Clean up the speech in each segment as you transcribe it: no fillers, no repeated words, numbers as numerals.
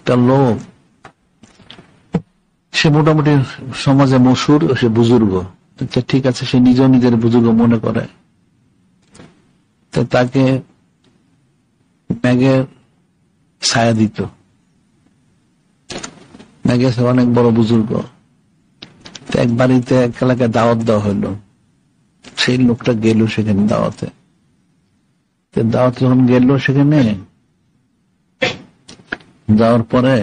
একটা লোক, সে মোটামুটি সমাজে মশহুর, সে বুজুর্গ, ঠিক আছে, সে নিজেও নিজের বুজুর্গ মনে করে, তাকে ম্যাগের ছায়া দিত। ম্যাগে অনেক বড় বুজুর্গ, এক বাড়িতে এক এলাকায় দাওয়াত দেওয়া হইলো, সেই লোকটা গেল সেখানে দাওয়াতে। দাওয়াত যখন গেল সেখানে যাওয়ার পরে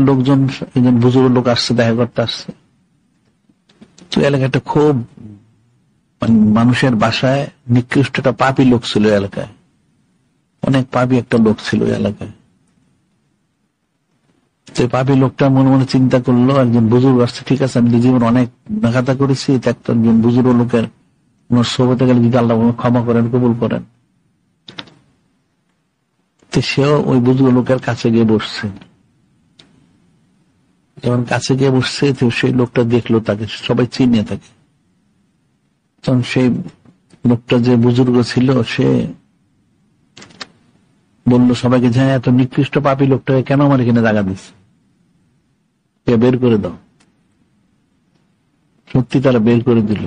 লোকজন, একজন বুজুর্গ লোক আসছে, দেখা করতে আসছে। তো এলাকাটা খুব মানুষের বাসায় নিকৃষ্ট একটা পাপী লোক ছিল এলাকায়, অনেক পাপী একটা লোক ছিল এলাকায়। তো পাপী লোকটা মনে মনে চিন্তা করলো, একজন বুজুর্গ আসছে, ঠিক আছে, আমি জীবন অনেক নাঘাতা করেছি, একজন বুজুর্গ লোকের সোহবতে গেলে যদি আল্লাহ ক্ষমা করেন, কবুল করেন। তো সেও ওই বুজুর্গ লোকের কাছে গিয়ে বসছে। যখন কাছে গিয়ে বসছে, সেই লোকটা দেখলো তাকে, সবাই চিনে থাকে। তখন সেই লোকটা যে বুজুর্গ ছিল, সে বললো সবাইকে, যে এত নিকৃষ্ট পাপী লোকটাকে কেন আমার এখানে জায়গা দিচ্ছে, বের করে দাও। সত্যি তারা বের করে দিল।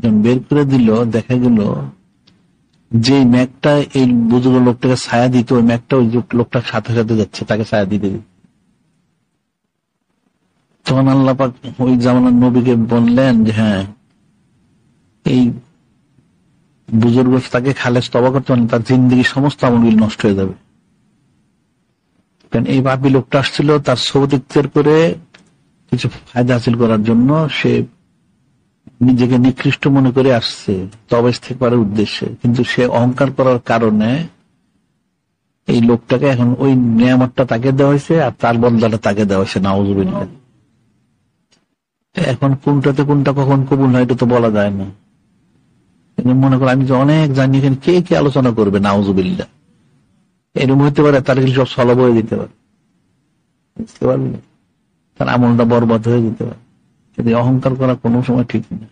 যখন বের করে দিল, দেখা গেল যে ম্যাগটা এই বুজুর্গ লোকটাকে ছায়া দিত, ওই ম্যাগটা ওই লোকটার সাথে সাথে যাচ্ছে তাকে ছায়া দিতে। তখন আল্লাহ পাক ওই জামানার নবীকে বললেন যে হ্যাঁ, এই বুজুর্গ তাকে খালেস তওবা করতে পারলে তার জিন্দেগি সমস্ত আমলগুলো নষ্ট হয়ে যাবে। কারণ এই পাপী লোকটা আসছিল তার সোহবত ইখতিয়ার করে কিছু ফায়দা হাসিল করার জন্য, সে নিজেকে নিকৃষ্ট মনে করে আসছে তওবা ইস্তেগফারের উদ্দেশ্যে, কিন্তু সে অহংকার করার কারণে এই লোকটাকে এখন ওই নিয়ামতটা তাকে দেওয়া হয়েছে, আর তার বদলাটা তাকে দেওয়া হয়েছে। নাউযুবিল্লাহ। এখন কোনটাতে কোনটা কখন কবুল হয় এটা তো বলা যায় না। মনে করো আমি যে অনেক জানি, এখানে কে কে আলোচনা করবে, নাউযুবিল্লাহ, এরকম হইতে পারে তার সব সলভ হয়ে যেতে পারে, বুঝতে পারলে, তার আমলটা বরবাদ হয়ে যেতে পারে। অহংকার করা কোনো সময় ঠিক না।